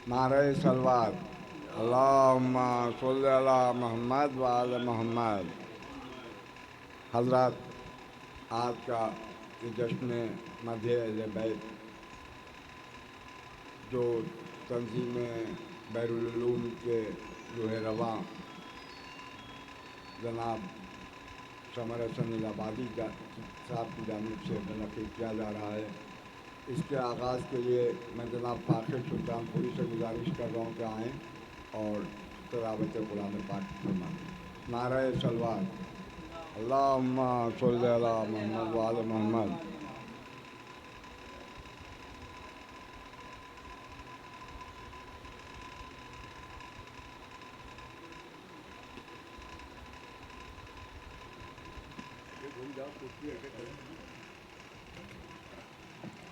نعرہ سلوات اللہم صلی علی محمد وعلی محمد۔ حضرات، آج کا یہ جشن مدح اہل بیت جو تنظیم بیرالعلوم کے روح رواں جناب سمر حسن الہٰبادی صاحب کی جانب سے منعقد کیا جا رہا ہے، اس کے آغاز کے لیے میں جناب فاخر سلطان پوری سے گزارش کر رہا ہوں کہ آئیں اور تلاوت قرآن پاک فرمائیں۔ نعرہ سلوات اللہم صلی علی محمد وعلی محمد۔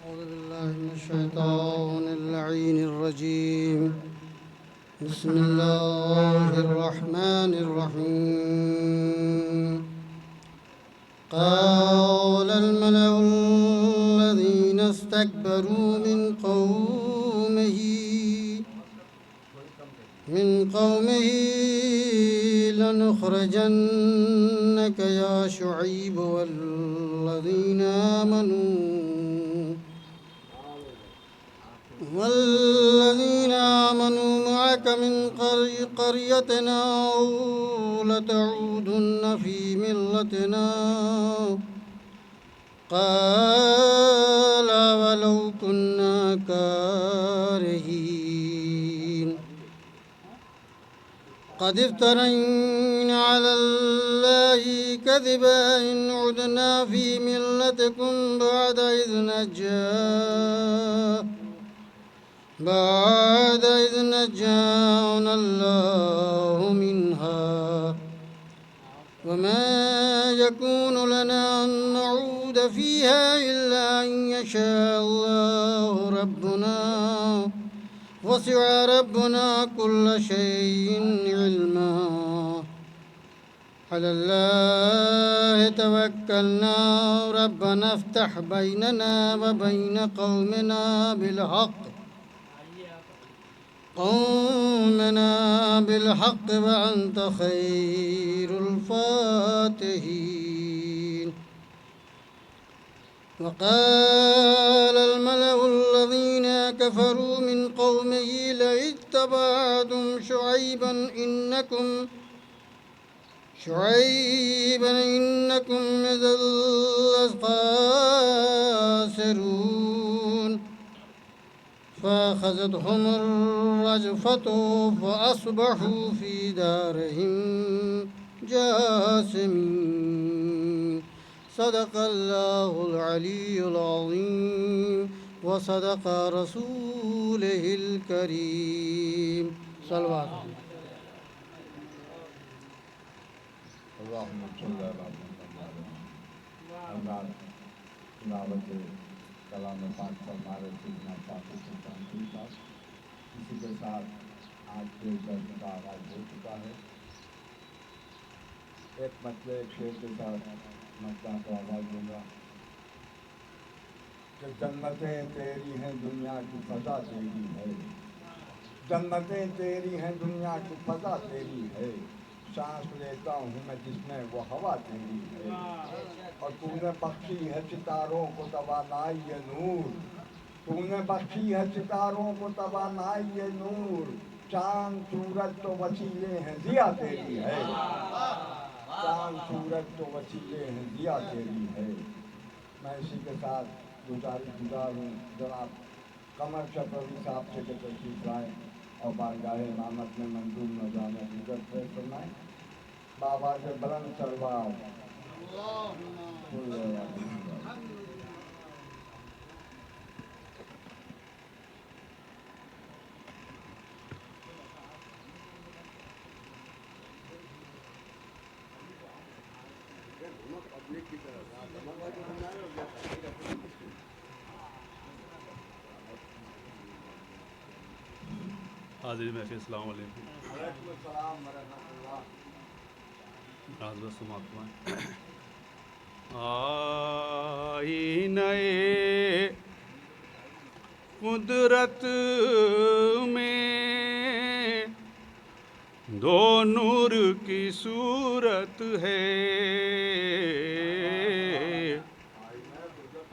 أعوذ بالله من الشيطان اللعين الرجيم. بسم الله الرحمن الرحيم. قال الملأ الذين استكبروا من قومه لنخرجنك يا شعيب والذين آمنوا معك من قريتنا أو لتعودن في ملتنا. قال ولو كنا كارهين قد افترينا على الله كذبا إن عدنا في ملتكم بعد إذ نجانا الله منها وما يكون لنا أن نعود فيها إلا أن يشاء الله ربنا وسع ربنا كل شيء علما. على الله توكلنا ربنا افتح بيننا وبين قومنا بالحق وأنت خير الفاتحين. وقال الملأ الذين كفروا من قومه لئن اتبعتم شعيبا إنكم إذا لخاسرون. فأخذتهم الرجفة فأصبحوا في دارهم جاثمين. صدق الله العلي العظيم وصدق رسوله الكريم. صلوات اللہم صلی علی محمد۔ تلاوت کلام پاک فرما رہے سیدنا فاخر سلطان پوری صاحب۔ اسی کے ساتھ آج کے درس کا آغاز ہو چکا ہے۔ ایک مطلب ایک شعر کے ساتھ مطلع کو آواز دوں گا کہ جنتیں تیری ہیں دنیا کی فضا تیری ہے، جنتیں تیری ہیں دنیا کی فضا تیری ہے، سانس لیتا ہوں میں جس میں وہ ہوا تیری ہے، اور تو نے بخشی ہے ستاروں کو توانائی یہ نور، تو نے بخشی ہے ستاروں کو توانائی یہ نور، چاند سورج تو وسیلے ہیں ضیا تیری ہے، چاند سورج تو وسیلے ہیں ضیا تیری ہے۔ میں اسی کے ساتھ گزار ہوں جناب قمر شفیع صاحب سے کہ تشریف لائیں اور بارگاہ امامت میں منظور نظام حضرت پیش فرمائیں۔ بابا سے بلند سلوات حاضرین محفل السلام علیکم۔ وعلیکم السلام ورحمۃ اللہ۔ آئینۂ قدرت میں دو نور کی صورت ہے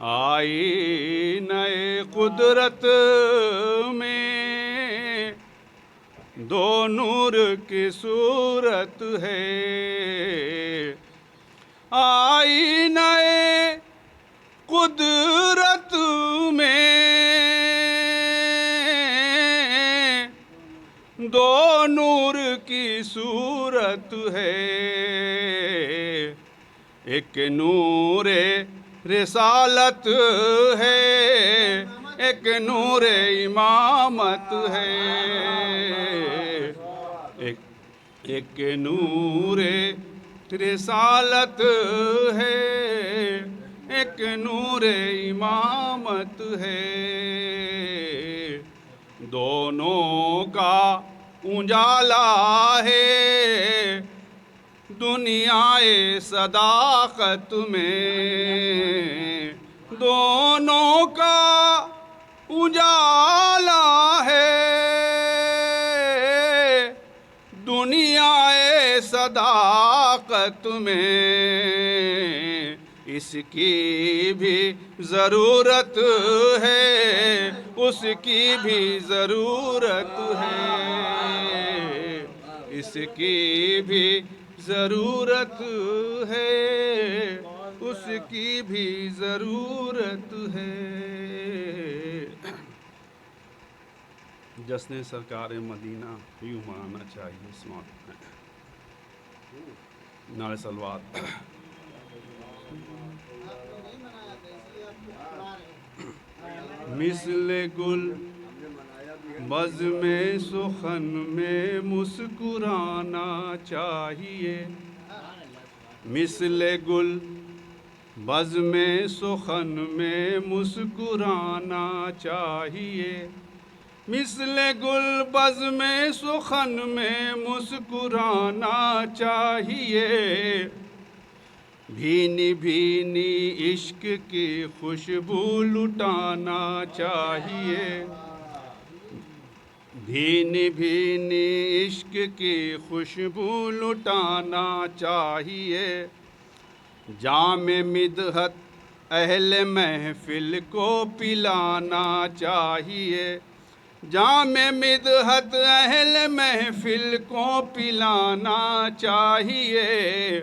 آئی نئے قدرت میں دو نور کی صورت ہے آئی نئے قدرت میں دو نور کی صورت ہے ایک نور رسالت ہے ایک نور امامت ہے ایک نور رسالت ہے ایک نور امامت ہے دونوں کا اجالا ہے دنیا صداقت میں دونوں کا اجالا ہے دنیا صداقت میں اس کی بھی ضرورت ہے اس کی بھی ضرورت ہے اس کی بھی ضرورت ہے اس کی بھی ضرورت ہے جشن سرکار مدینہ یوں منانا چاہیے اس موقع پہ نعرہ صلوات مثل گل بزم سخن میں مسکرانا چاہیے مثل گل بزم سخن میں مسکرانا چاہیے مثل گل بزم سخن میں مسکرانا چاہیے بھینی بھینی عشق کی خوشبو لٹانا چاہیے بھینی بھینی عشق کی خوشبو لٹانا چاہیے جام مدحت اہل محفل کو پلانا چاہیے جام مدحت اہل محفل کو پلانا چاہیے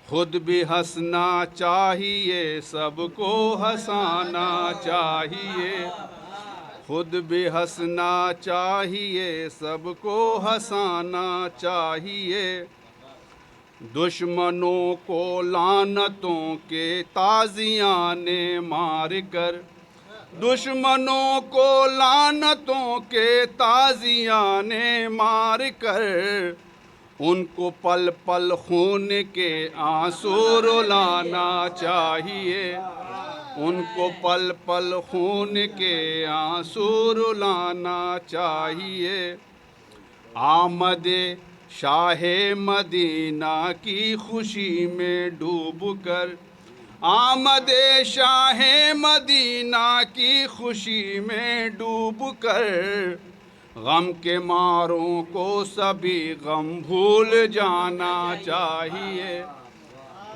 خود بھی ہنسنا چاہیے سب کو ہنسانا چاہیے خود بھی ہنسنا چاہیے سب کو ہنسانا چاہیے دشمنوں کو لعنتوں کے تازیانے مار کر دشمنوں کو لعنتوں کے تازیانے مار کر ان کو پل پل خون کے آنسو رلانا چاہیے ان کو پل پل خون کے آنسو رلانا چاہیے آمد شاہ مدینہ کی خوشی میں ڈوب کر آمد شاہ مدینہ کی خوشی میں ڈوب کر غم کے ماروں کو سبھی غم بھول جانا چاہیے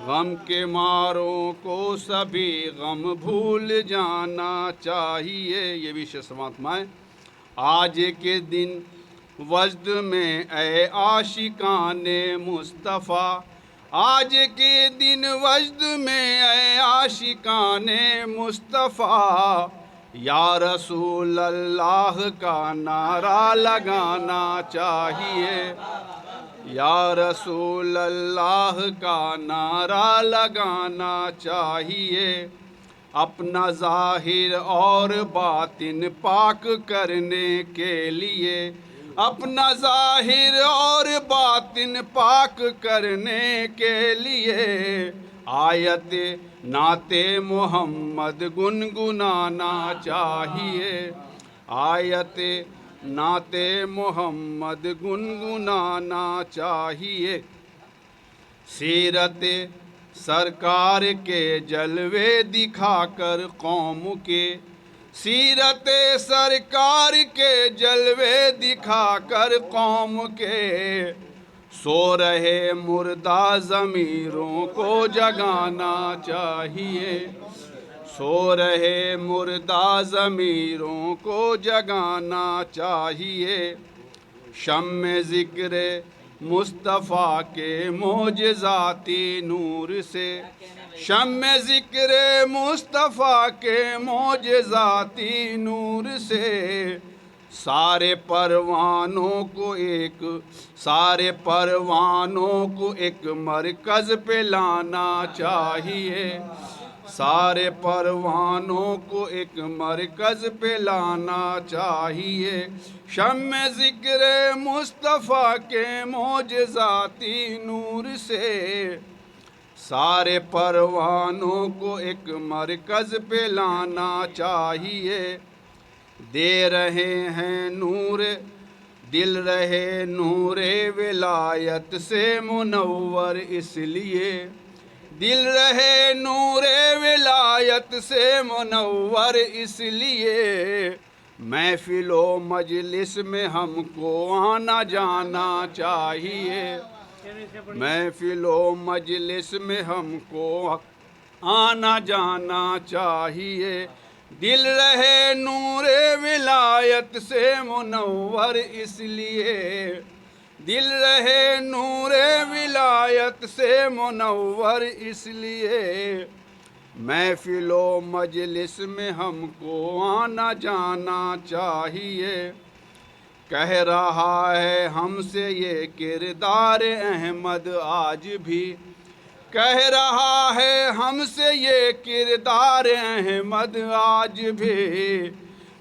غم کے ماروں کو سبھی غم بھول جانا چاہیے یہ بھی سماعت مائیں آج کے دن وجد میں اے عاشقان مصطفیٰ آج کے دن وجد میں اے عاشقان مصطفیٰ یا رسول اللہ کا نعرہ لگانا چاہیے یا رسول اللہ کا نعرہ لگانا چاہیے اپنا ظاہر اور باطن پاک کرنے کے لیے اپنا ظاہر اور باطن پاک کرنے کے لیے آیت نعت محمد گنگنانا چاہیے آیت نعت محمد گنگنانا چاہیے سیرت سرکار کے جلوے دکھا کر قوم کے سیرت سرکار کے جلوے دکھا کر قوم کے سو رہے مردہ ضمیروں کو جگانا چاہیے، سو رہے مردہ ضمیروں کو جگانا چاہیے، شمع ذکر مصطفیٰ کے معجزاتی نور سے، شمع ذکر مصطفیٰ کے معجزاتی نور سے سارے پروانوں کو ایک مرکز پہ لانا چاہیے، سارے پروانوں کو ایک مرکز پہ لانا چاہیے، شمع ذکر مصطفیٰ کے معجزاتی نور سے سارے پروانوں کو ایک مرکز پہ لانا چاہیے، دے رہے ہیں نور دل رہے نور ولایت سے منور، اس لیے دل رہے نور ولایت سے منور، اس لیے محفل و مجلس میں ہم کو آنا جانا چاہیے، محفل و مجلس میں ہم کو آنا جانا چاہیے، دل رہے نور ولایت سے منور، اس لیے دل رہے نور ولایت سے منور، اس لیے محفل و مجلس میں ہم کو آنا جانا چاہیے، کہہ رہا ہے ہم سے یہ کردار احمد آج بھی، کہہ رہا ہے ہم سے یہ کردار احمد آج بھی،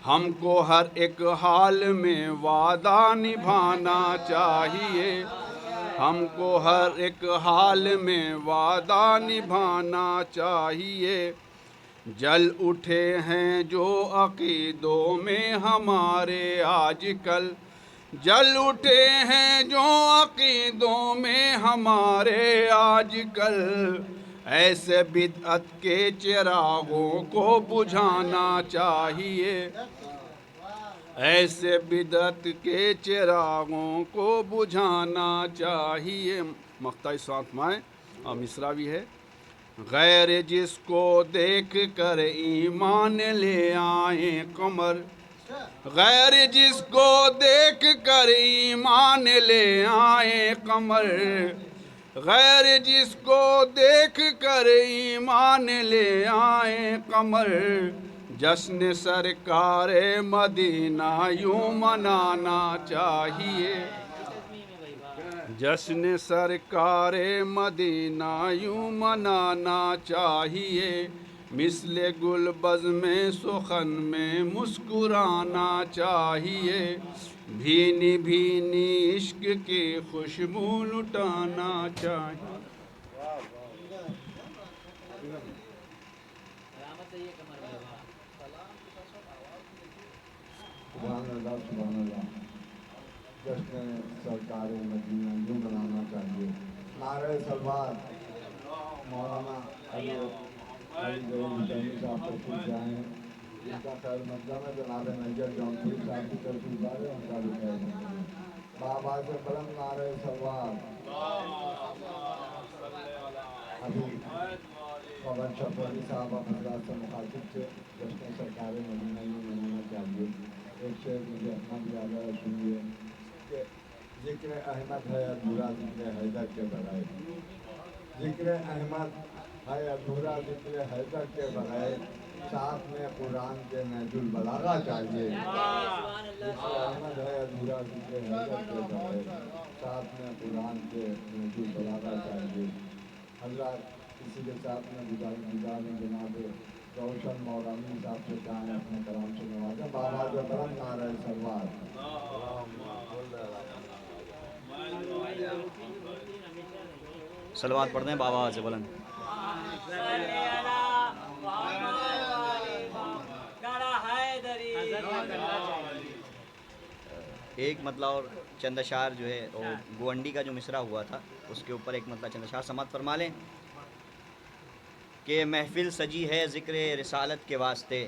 ہم کو ہر ایک حال میں وعدہ نبھانا چاہیے، ہم کو ہر ایک حال میں وعدہ نبھانا چاہیے، جل اٹھے ہیں جو عقیدوں میں ہمارے آج کل، جل اٹھے ہیں جو عقیدوں میں ہمارے آج کل، ایسے بدعت کے چراغوں کو بجھانا چاہیے، ایسے بدعت کے چراغوں کو بجھانا چاہیے، مقطع ساتھ مائیں اور مصرع بھی ہے، غیر جس کو دیکھ کر ایمان لے آئیں قمر، غیر جس کو دیکھ کر ایمان لے آئیں قمر، غیر جس کو دیکھ کر ایمان لے آئیں قمر، جشن سرکار مدینہ یوں منانا چاہیے، جشن سرکار مدینہ یوں منانا چاہیے، مثل گلبز میں سخن میں مسکرانا چاہیے، بھینی بھینی عشق کی خوشبو لٹانا چاہیے۔ سبحان اللہ سبحان اللہ، جشن سرکار مدینہ یوں منانا چاہیے، نعرہ سلوات، مولانا علی حسینی صاحب تشریف لائے ہیں، ان کا خیر مقدم ہے، جناب میجر جونپوری صاحب کی تشریف لائے ہیں، ان کا بھی خیر مقدم ہے، بابا سے بلند نعرہ سلوات، ابھی پون شفیعی صاحب حضرات سے مخاطب تھے، جشن سرکار مدینہ یوں منانا چاہیے، ایک شعر مجھے اپنا یاد ہے، سنیے کہ ذکر احمد ہے ادھورا ذکر حیدر کے بغیر، ذکر احمد ہے ادھورا ذکر حیدر کے بغیر، ساتھ میں قرآن کے نہج البلاغہ چاہیے، ذکر احمد ہے ادھورا ذکر حیدر کے بغیر، ساتھ میں قرآن کے نہج البلاغہ چاہیے۔ حضرات اسی کے ساتھ میں گزار جناب روشن مولانا صاحب سے چاہیں اپنے کلام سے نوازیں، بابا جو بلند نعرہ سلوات۔ صلوات پڑھتے ہیں بابا سے بلند۔ ایک مطلب اور چند اشعار جو ہے وہ گوانڈی کا جو مصرع ہوا تھا اس کے اوپر ایک مطلب چند اشعار سماعت فرما لیں کہ محفل سجی ہے ذکر رسالت کے واسطے،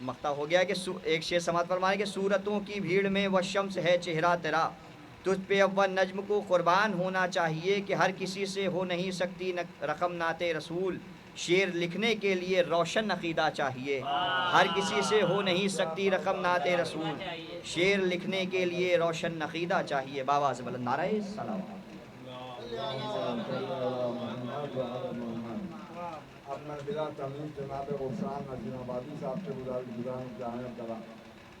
مقطع ہو گیا کہ ایک شعر سماعت فرمائے کہ صورتوں کی بھیڑ میں وہ شمس ہے چہرہ تیرا، تجھ پہ اول نجم کو قربان ہونا چاہیے کہ ہر کسی سے ہو نہیں سکتی رقم نعت رسول، شعر لکھنے کے لیے روشن عقیدہ چاہیے، ہر کسی سے ہو نہیں سکتی رقم نعت رسول، شعر لکھنے کے لیے روشن عقیدہ چاہیے۔ بابا سے بلند نعرہ سلام۔ اب میں بلا تمید جناب غفران نذیر آبادی صاحب سے گزارش چاہیں کرا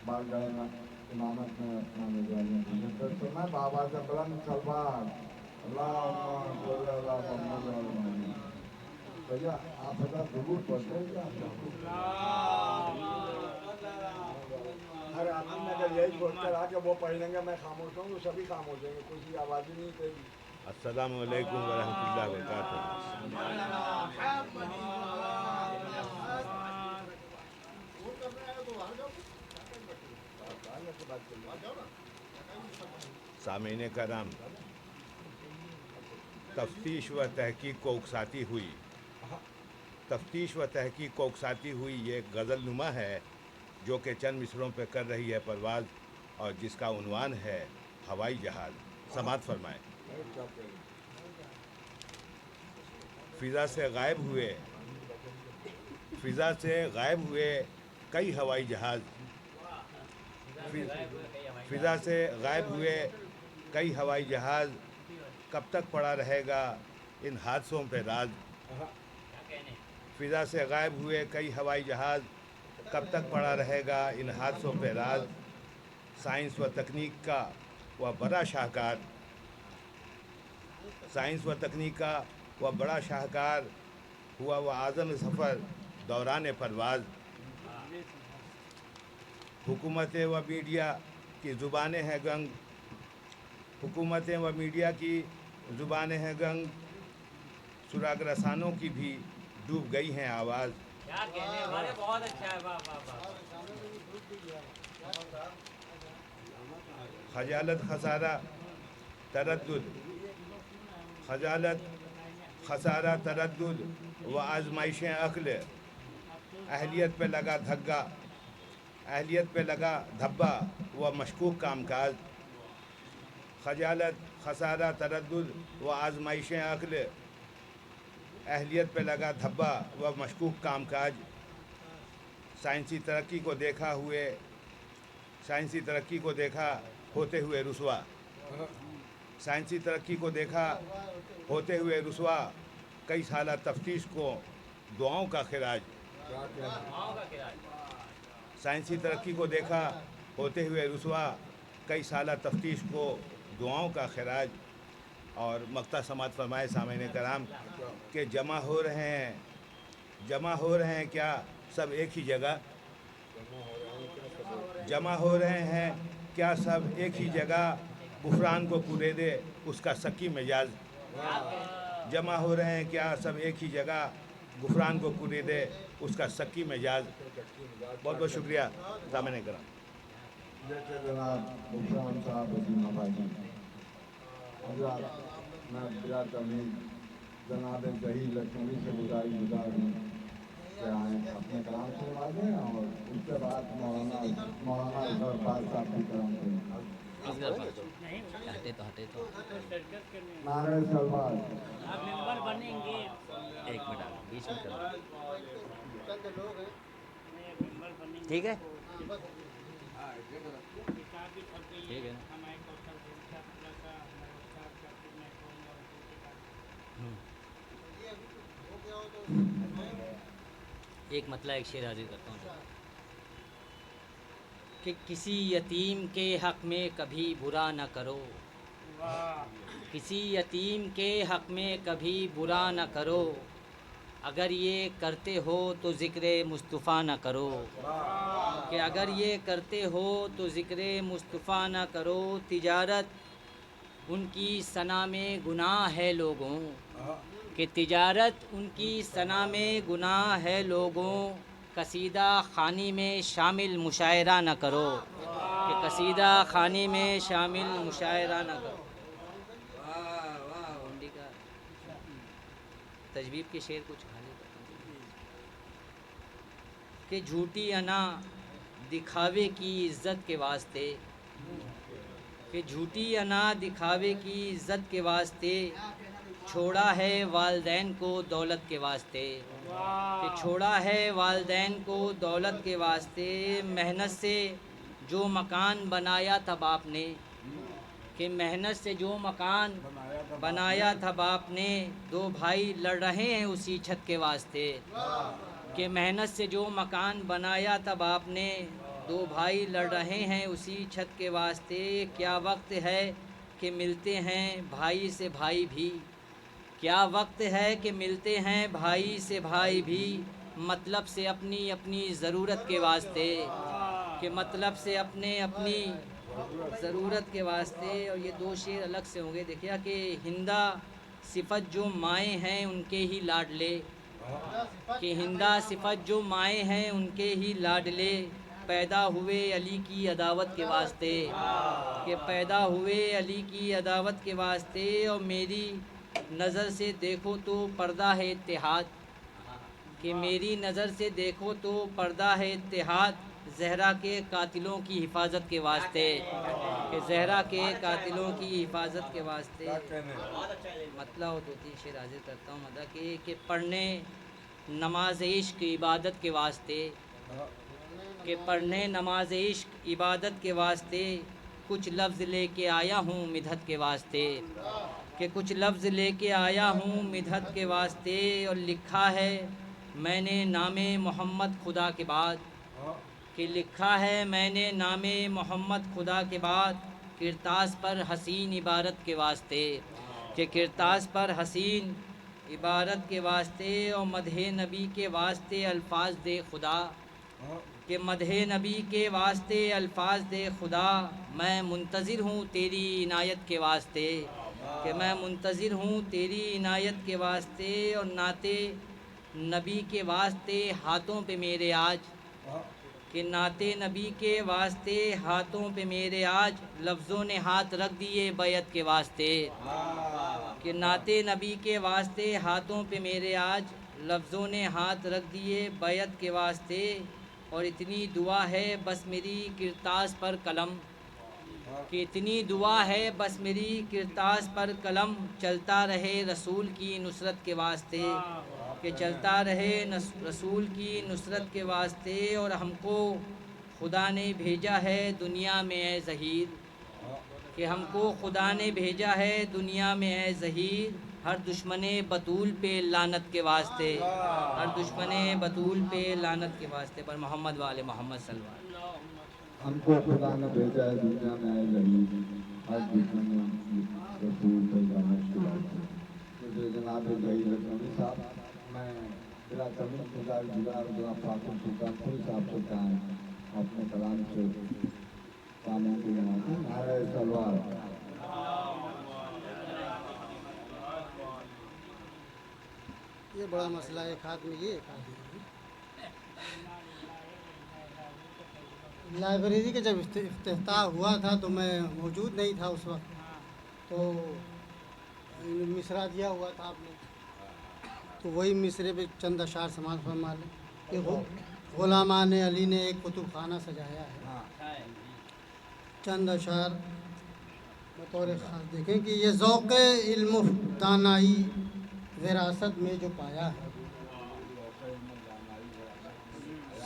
بار گئے نا امامت میں اپنا نظریہ تو میں بابا سے بلند سلوار اللہم صلی اللہ محمد بھیا آپ حضرت ضرور پڑھتے ہیں کیا؟ ارے آدمی نے اگر یہی سوچ کر آ کہ وہ پڑھ لیں گے میں خاموش ہوں تو سبھی خاموش ہوں گے، کچھ آواز ہی نہیں دے گی۔ السلام علیکم ورحمۃ اللہ وبرکاتہ۔ سامعین کرام، تفتیش و تحقیق کو اکساتی ہوئی یہ غزل نما ہے جو کہ چند مصروں پہ کر رہی ہے پرواز، اور جس کا عنوان ہے ہوائی جہاز۔ سماعت فرمائیں۔ فضا سے غائب ہوئے کئی ہوائی جہاز، فضا سے غائب ہوئے کئی ہوائی جہاز، کب تک پڑا رہے گا ان حادثوں پہ راز۔ فضا سے غائب ہوئے کئی ہوائی جہاز، کب تک پڑا رہے گا ان حادثوں پہ راز۔ سائنس و تکنیک کا وہ بڑا شاہکار ہوا وہ اعظم سفر دوران پرواز۔ حکومتیں و میڈیا کی زبانیں ہیں گنگ، سراغ رسانوں کی بھی ڈوب گئی ہیں آواز۔ بہت اچھا ہے۔ خجالت خسارہ تردد و آزمائشیں عقل، اہلیت پہ لگا دھبا و مشکوک کام کاج۔ خجالت خسارہ تردد و آزمائشیں عقل، اہلیت پہ لگا دھبا و مشکوک کام کاج۔ سائنسی ترقی کو دیکھا ہوتے ہوئے رسوا، کئی سالہ تفتیش کو دعاؤں کا خراج۔ سائنسی ترقی کو دیکھا ہوتے ہوئے رسوا، کئی سالہ تفتیش کو دعاؤں کا خراج۔ اور مقطع سماعت فرمائے سامعین کرام کہ جمع ہو رہے ہیں کیا سب ایک ہی جگہ، جمع ہو رہے ہیں کیا سب ایک ہی جگہ، غفران کو کودے دے اس کا سکی مجاز۔ جمع ہو رہے ہیں کیا سب ایک ہی جگہ، غفران کو کودے دے اس کا سکی مجاز۔ بہت بہت شکریہ سامعین کرام۔ جیسے جناب غفران صاحب عظیم آبادی حضرات، میں بلا تمید جناب ظہیر لکھنوی سے گزارش ہوں کہ آئیں اپنے کلام سے نوازیں، اور اس کے بعد مولانا اظہر فاضل صاحب کی کلام کریں۔ ہٹے تو نعرہ سلوار۔ آپ ممبر بنیں گے، ایک منٹ بیچ میں کرو، ٹھیک ہے ٹھیک ہے۔ ایک مطلب ایک شعر حاضر کرتا ہوں کہ کسی یتیم کے حق میں کبھی برا نہ کرو، کسی یتیم کے حق میں کبھی برا نہ کرو، اگر یہ کرتے ہو تو ذکر مصطفیٰ نہ کرو، کہ اگر یہ کرتے ہو تو ذکر مصطفیٰ نہ کرو، تجارت ان کی ثنا میں گناہ ہے لوگوں، کہ تجارت ان کی ثنا میں گناہ ہے لوگوں، قصیدہ خوانی میں شامل مشاعرہ نہ کرو، کہ قصیدہ خوانی میں شامل مشاعرہ نہ کرو۔ تجویب کے شعر کچھ حالی کرتا ہوں کہ جھوٹی انا دکھاوے کی عزت کے واسطے، کہ جھوٹی انا دکھاوے کی عزت کے واسطے چھوڑا ہے والدین کو دولت کے واسطے، کہ چھوڑا ہے والدین کو دولت کے واسطے، محنت سے جو مکان بنایا تھا باپ نے، کہ محنت سے جو مکان بنایا تھا باپ نے، دو بھائی لڑ رہے ہیں اسی چھت کے واسطے، کہ محنت سے جو مکان بنایا تھا باپ نے، دو بھائی لڑ رہے ہیں اسی چھت کے واسطے، کیا وقت ہے کہ ملتے ہیں بھائی سے بھائی بھی، کیا وقت ہے کہ ملتے ہیں بھائی سے بھائی بھی، مطلب سے اپنی اپنی ضرورت کے واسطے، کہ مطلب سے اپنی ضرورت کے واسطے۔ اور یہ دو شعر الگ سے ہوں گے، دیکھیا کہ ہندہ صفت جو مائیں ہیں ان کے ہی لاڈلے، کہ ہندہ صفت جو مائیں ہیں ان کے ہی لاڈلے، پیدا ہوئے علی کی عداوت کے واسطے، کہ پیدا ہوئے علی کی عداوت کے واسطے، اور میری نظر سے دیکھو تو پردہ ہے اتحاد، کہ میری نظر سے دیکھو تو پردہ ہے اتحاد، زہرا کے قاتلوں کی حفاظت کے واسطے، کہ زہرا کے قاتلوں کی حفاظت کے واسطے۔ مطلب دو تین شعر حاضر کرتا ہوں مدہ کہ پڑھنے نماز عشق عبادت کے واسطے، کہ پڑھنے نماز عشق عبادت کے واسطے، کچھ لفظ لے کے آیا ہوں مدحت کے واسطے، کہ کچھ لفظ لے کے آیا ہوں مدحت کے واسطے، اور لکھا ہے میں نے نام محمد خدا کے بعد، کہ لکھا ہے میں نے نام محمد خدا کے بعد، کرتاس پر حسین عبارت کے واسطے، کہ کرتاس پر حسین عبارت کے واسطے، اور مدح نبی کے واسطے الفاظ دے خدا، کہ مدح نبی کے واسطے الفاظ دے خدا، میں منتظر ہوں تیری عنایت کے واسطے، کہ میں منتظر ہوں تیری عنایت کے واسطے، اور نعت نبی کے واسطے ہاتھوں پہ میرے آج، کہ نعت نبی کے واسطے ہاتھوں پہ میرے آج، لفظوں نے ہاتھ رکھ دیے بیعت کے واسطے، کہ نعت نبی کے واسطے ہاتھوں پہ میرے آج، لفظوں نے ہاتھ رکھ دیے بیعت کے واسطے، اور اتنی دعا ہے بس میری کرتاس پر قلم، کہ اتنی دعا ہے بس میری کرتاس پر قلم، چلتا رہے رسول کی نصرت کے واسطے، کہ چلتا رہے رسول کی نصرت کے واسطے، اور ہم کو خدا نے بھیجا ہے دنیا میں اے ظہیر، کہ ہم کو خدا نے بھیجا ہے دنیا میں اے ظہیر، ہر دشمن بطول پہ لعنت کے واسطے، ہر دشمن بطول پہ لعنت کے واسطے، پر محمد والے محمد صلی اللہ علیہ وسلم۔ ہم کو خدا نے بھیجا ہے دنیا میں اے ظہیر، ہر دشمن رسول پہ لعنت کے واسطے۔ مجھے جناب ظہیر رضوی صاحب، میں میرا کمی گزار جناب فاطم سلطان پوری صاحب سے کہاں اپنے کلام سے کاموں کو بناتے ہیں۔ نعرہ تلوار۔ یہ بڑا مسئلہ ہے، ایک ہاتھ میں یہ، ایک ہاتھ میں لائبریری کا جب افتتاح ہوا تھا تو میں موجود نہیں تھا اس وقت، تو مصرع دیا ہوا تھا آپ نے، تو وہی مصرے پہ چند اشعار سماعت فرما لیں کہ غلامان علی نے ایک کتب خانہ سجایا ہے۔ چند اشعار بطور خاص دیکھیں کہ یہ ذوق علم و دانائی وراثت میں جو پایا ہے،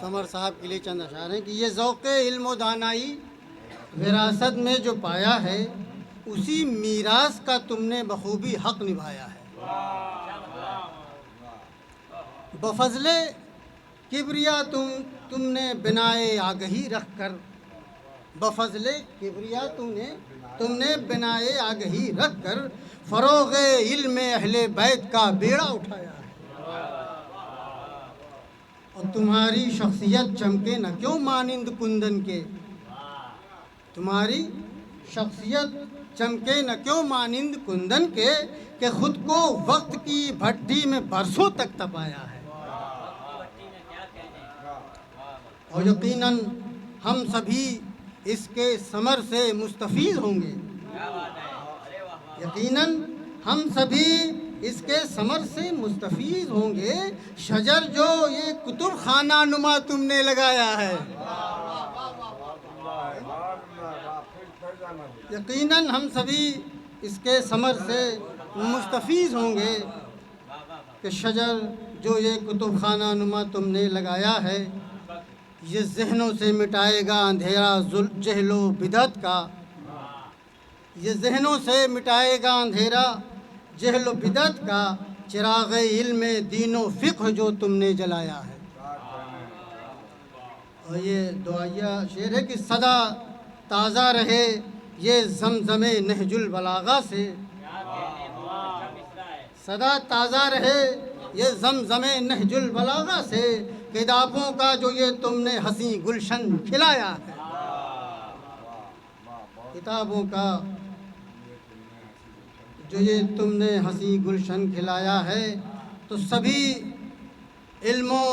سمر صاحب کے لیے چند اشعار ہیں کہ یہ ذوق علم و دانائی وراثت میں جو پایا ہے، اسی میراث کا تم نے بخوبی حق نبھایا ہے۔ بفضل کبریا تم نے بنائے آگہی رکھ کر، بفضل کبریا تم نے بنائے آگہی رکھ کر، فروغ علم اہل بیت کا بیڑا اٹھایا ہے۔ اور تمہاری شخصیت چمکے نہ کیوں مانند کندن کے، تمہاری شخصیت چمکے نہ کیوں مانند کندن کے، کہ خود کو وقت کی بھٹی میں برسوں تک تپایا ہے۔ اور یقیناً ہم سبھی اس کے ثمر سے مستفید ہوں گے، یقیناً ہم سبھی اس کے ثمر سے مستفیض ہوں گے شجر جو یہ کتب خانہ نما تم نے لگایا ہے۔ یقیناً ہم سبھی اس کے ثمر سے مستفیض ہوں گے کہ شجر جو یہ کتب خانہ نما تم نے لگایا ہے یہ ذہنوں سے مٹائے گا اندھیرا جہل و بدعت کا، یہ ذہنوں سے مٹائے گا اندھیرا جہل و بدعت کا، چراغ علم دین و فقہ جو تم نے جلایا ہے۔ اور یہ دعائیہ شعر ہے کہ صدا تازہ رہے یہ زمزم نہج البلاغہ سے، صدا تازہ رہے یہ زمزم نہج البلاغہ سے، کتابوں کا جو یہ تم نے حسین گلشن کھلایا ہے، کتابوں کا جو یہ تم نے حسین گلشن کھلایا ہے، تو سبھی علم و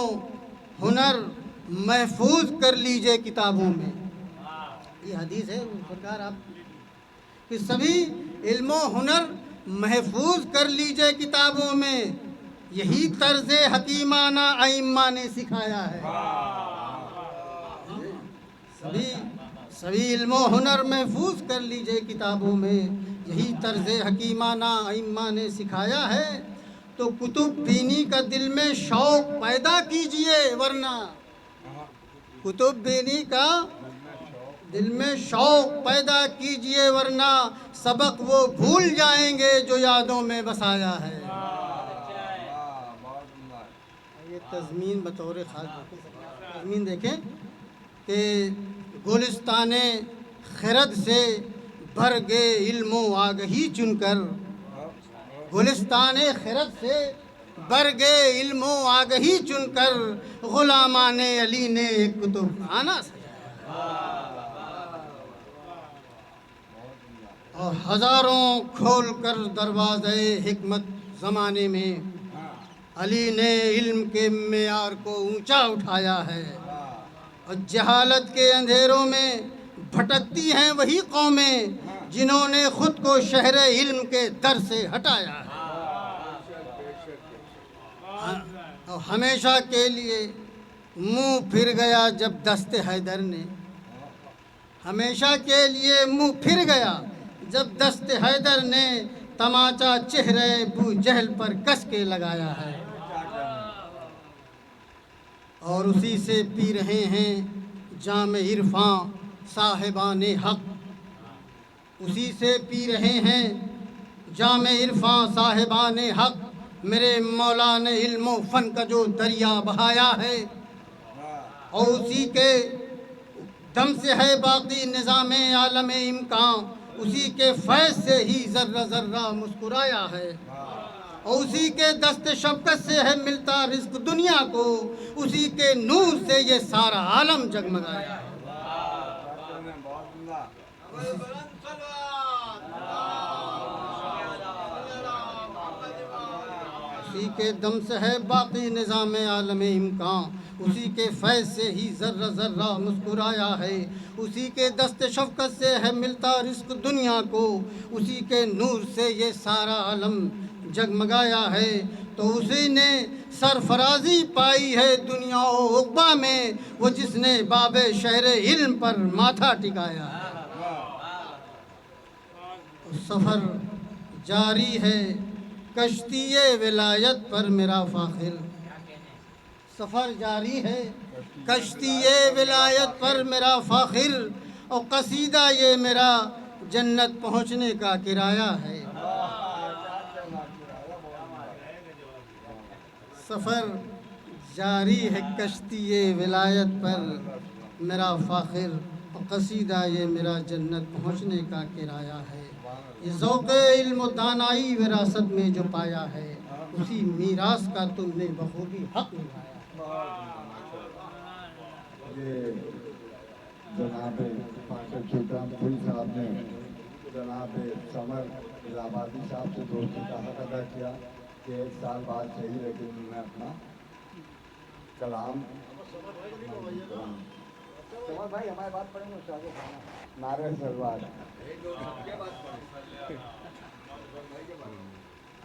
ہنر محفوظ کر لیجئے کتابوں میں۔ یہ حدیث ہے سرکار آپ کہ سبھی علم و ہنر محفوظ کر لیجئے کتابوں میں، یہی طرز حکیمانہ ائمہ نے سکھایا ہے۔ سبھی علم و ہنر محفوظ کر لیجئے کتابوں میں، یہی طرز حکیمانہ ائمہ نے سکھایا ہے، تو کتب بینی کا دل میں شوق پیدا کیجئے، ورنہ کتب بینی کا دل میں شوق پیدا کیجئے، ورنہ سبق وہ بھول جائیں گے جو یادوں میں بسایا ہے۔ یہ تضمین بطور خاص تضمین دیکھیں کہ گلستان خرد سے برگ علم و آگہی چن کر، گلستان خرد سے برگ علم و آگہی چن کر غلامان علی نے ایک کتب خانہ سجایا، اور ہزاروں کھول کر دروازے حکمت زمانے میں علی نے علم کے معیار کو اونچا اٹھایا ہے، اور جہالت کے اندھیروں میں بھٹکتی ہیں وہی قومیں جنہوں نے خود کو شہر علم کے در سے ہٹایا ہے، اور ہمیشہ کے لیے منہ پھر گیا جب دست حیدر نے، ہمیشہ کے لیے منہ پھر گیا جب دست حیدر نے تماچا چہرے ابو جہل پر کس کے لگایا ہے، اور اسی سے پی رہے ہیں جام عرفاں صاحبان حق، اسی سے پی رہے ہیں جام عرفاں صاحبان حق، میرے مولا نے علم و فن کا جو دریا بہایا ہے، اور اسی کے دم سے ہے باقی نظام عالم امکان، اسی کے فیض سے ہی ذرہ ذرہ مسکرایا ہے، اور اسی کے دست شفقت سے ہے ملتا رزق دنیا کو، اسی کے نور سے یہ سارا عالم جگمگایا ہے۔ اسی کے دم سے ہے باقی نظام عالم امکان، اسی کے فیض سے ہی ذرہ ذرہ مسکرایا ہے، اسی کے دست شفقت سے ہے ملتا رزق دنیا کو، اسی کے نور سے یہ سارا عالم جگمگایا ہے، تو اسی نے سرفرازی پائی ہے دنیا و عقبہ میں، وہ جس نے باب شہر علم پر ماتھا ٹکایا ہے۔ سفر جاری ہے کشتی ولایت پر میرا فاخر، سفر جاری ہے کشتی ولایت پر میرا فاخر، اور قصیدہ یہ میرا جنت پہنچنے کا کرایہ ہے۔ سفر جاری ہے کشتی ولایت پر میرا فاخر، اور قصیدہ یہ میرا جنت پہنچنے کا کرایہ ہے۔ یہ ذوق علم و دانائی وراثت میں جو پایا ہے، اسی میراث کا تم نے بخوبی حق نبھایا۔ یہ جناب پانچل سلطان پھول صاحب نے جناب سمر الہ آبادی صاحب سے دوستی کا حق ادا کیا کہ ایک سال بعد صحیح، لیکن انہوں نے اپنا کلام سمر بھائی ہماری بات پڑھیں گے، نعرہ سروار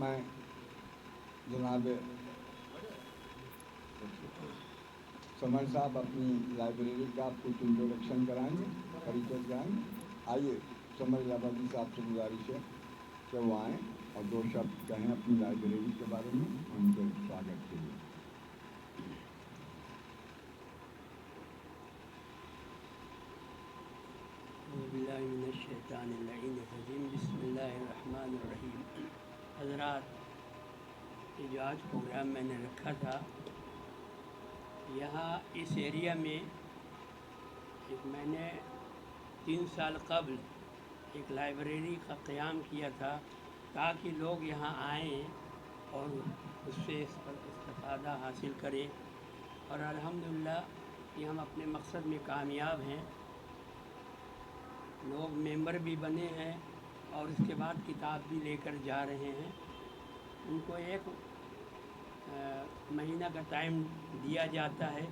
میں جناب سمر صاحب اپنی لائبریری کا آپ کچھ انٹروڈکشن کرائیں گے، پریچے کرائیں گے. آئیے سمر لاہوردی صاحب سے گزارش ہے کہ وہ آئیں اور دو شبد کہیں اپنی لائبریری کے بارے میں ان کے سواگت کے لیے. اعوذ باللہ من الشیطان اللعین الرجیم. بسم اللہ الرحمن الرحیم. حضرات، یہ جو آج پروگرام میں نے رکھا تھا، یہاں اس ایریا میں میں نے 3 سال قبل ایک لائبریری کا قیام کیا تھا تاکہ لوگ یہاں آئیں اور اس سے استفادہ حاصل کریں، اور الحمدللہ کہ ہم اپنے مقصد میں کامیاب ہیں. لوگ ممبر بھی بنے ہیں اور اس کے بعد کتاب بھی لے کر جا رہے ہیں. ان کو 1 مہینہ کا ٹائم دیا جاتا ہے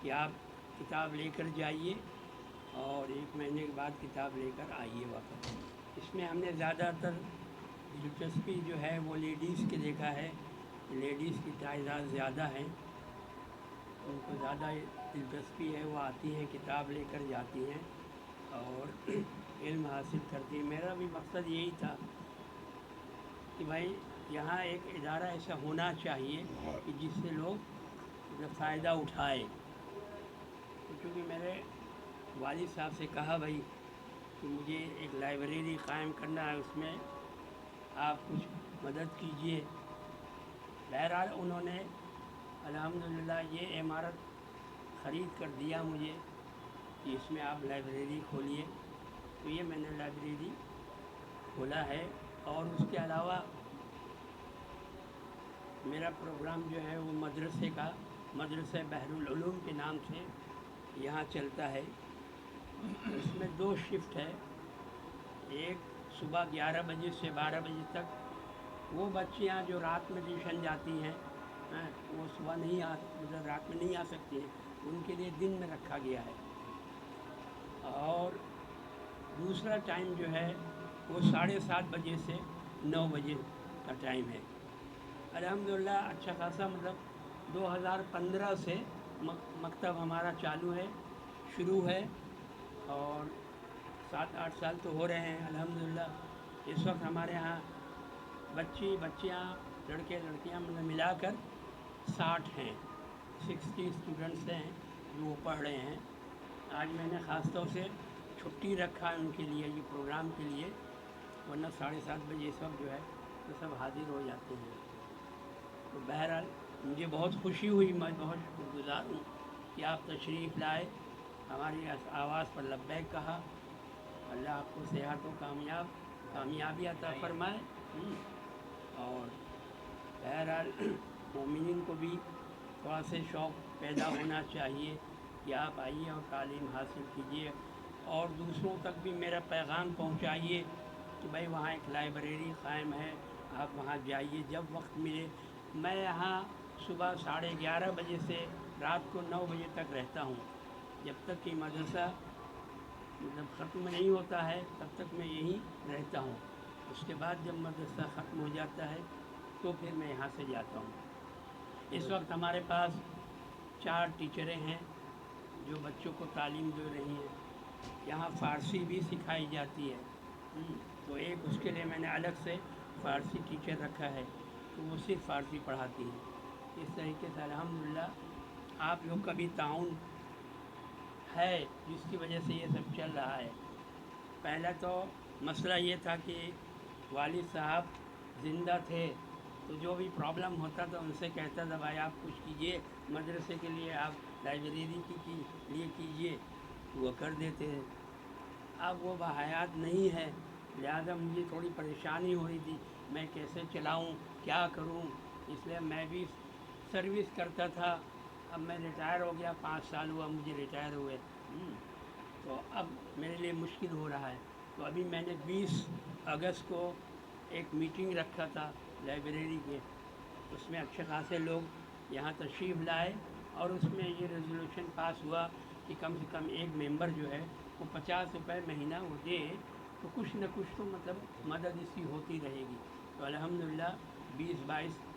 کہ آپ کتاب لے کر جائیے اور 1 مہینے کے بعد کتاب لے کر آئیے واپس. اس میں ہم نے زیادہ تر دلچسپی جو ہے وہ لیڈیز کے دیکھا ہے. لیڈیز کی تعداد زیادہ ہیں، ان کو زیادہ دلچسپی ہے، وہ آتی ہیں کتاب لے کر جاتی ہیں اور علم حاصل کرتی ہیں. میرا بھی مقصد یہی تھا کہ بھائی یہاں ایک ادارہ ایسا ہونا چاہیے کہ جس سے لوگ فائدہ اٹھائے. چونکہ میرے والد صاحب سے کہا بھائی کہ مجھے ایک لائبریری قائم کرنا ہے، اس میں آپ کچھ مدد کیجئے. بہرحال انہوں نے الحمدللہ یہ عمارت خرید کر دیا مجھے کہ اس میں آپ لائبریری کھولیے. تو یہ میں نے لائبریری کھولا ہے. اور اس کے علاوہ میرا پروگرام جو ہے وہ مدرسے کا، مدرسہ بحر العلوم کے نام سے یہاں چلتا ہے. اس میں 2 شفٹ ہے. ایک صبح 11 بجے سے 12 بجے تک. وہ بچیاں جو رات میں ٹیوشن جاتی ہیں وہ صبح نہیں مطلب رات میں نہیں آ سکتی ہیں، ان کے لیے دن میں رکھا گیا ہے. اور دوسرا ٹائم جو ہے وہ 7:30 بجے سے 9 بجے کا ٹائم ہے. الحمدللہ اچھا خاصا مطلب 2015 سے مکتب ہمارا چالو ہے، شروع ہے، اور 7-8 سال تو ہو رہے ہیں الحمدللہ. اس وقت ہمارے ہاں بچیاں لڑکے لڑکیاں ملا کر 60 ہیں، 60 اسٹوڈنٹس ہیں جو وہ پڑھ رہے ہیں. آج میں نے خاص طور سے چھٹی رکھا ہے ان کے لیے، یہ پروگرام کے لیے، ورنہ 7:30 بجے اس وقت جو ہے وہ سب حاضر ہو جاتے ہیں. تو بہرحال مجھے بہت خوشی ہوئی، میں بہت شکر گزار ہوں کہ آپ تشریف لائے، ہماری آواز پر لبیک کہا. اللہ آپ کو صحت و کامیابی عطا فرمائے. اور بہرحال مومنین کو بھی تھوڑا سے شوق پیدا ہونا چاہیے کہ آپ آئیے اور تعلیم حاصل کیجیے، اور دوسروں تک بھی میرا پیغام پہنچائیے کہ بھائی وہاں ایک لائبریری قائم ہے، آپ وہاں جائیے جب وقت ملے. میں یہاں صبح 11:30 بجے سے رات کو 9 بجے تک رہتا ہوں. جب تک کہ مدرسہ مطلب ختم نہیں ہوتا ہے تب تک میں یہیں رہتا ہوں. اس کے بعد جب مدرسہ ختم ہو جاتا ہے تو پھر میں یہاں سے جاتا ہوں. اس وقت ہمارے پاس 4 ٹیچریں ہیں جو بچوں کو تعلیم دے رہی ہیں. یہاں فارسی بھی سکھائی جاتی ہے. تو ایک اس کے لیے میں نے الگ سے فارسی ٹیچر رکھا ہے، تو وہ صرف فارسی پڑھاتی ہیں. اس طریقے سے الحمدللہ آپ لوگ کا بھی تعاون ہے جس کی وجہ سے یہ سب چل رہا ہے. پہلا تو مسئلہ یہ تھا کہ والد صاحب زندہ تھے تو جو بھی پرابلم ہوتا تھا ان سے کہتا تھا بھائی آپ کچھ کیجئے مدرسے کے لیے، آپ لائبریری کے لیے کیجئے، وہ کر دیتے ہیں. اب وہ بحیات نہیں ہے، لہذا مجھے تھوڑی پریشانی ہو رہی تھی میں کیسے چلاؤں، کیا کروں. اس لیے میں بھی سروس کرتا تھا. اب میں ریٹائر ہو گیا، 5 سال ہوا مجھے ریٹائر ہوئے. تو اب میرے لیے مشکل ہو رہا ہے. تو ابھی میں نے 20 اگست کو ایک میٹنگ رکھا تھا لائبریری کے. اس میں اچھے خاصے لوگ یہاں تشریف لائے اور اس میں یہ ریزولوشن پاس ہوا کہ کم سے کم ایک ممبر جو ہے وہ 50 روپے مہینہ وہ دے تو کچھ نہ کچھ تو مطلب مدد اس کی ہوتی رہے گی. تو الحمدللہ 20-22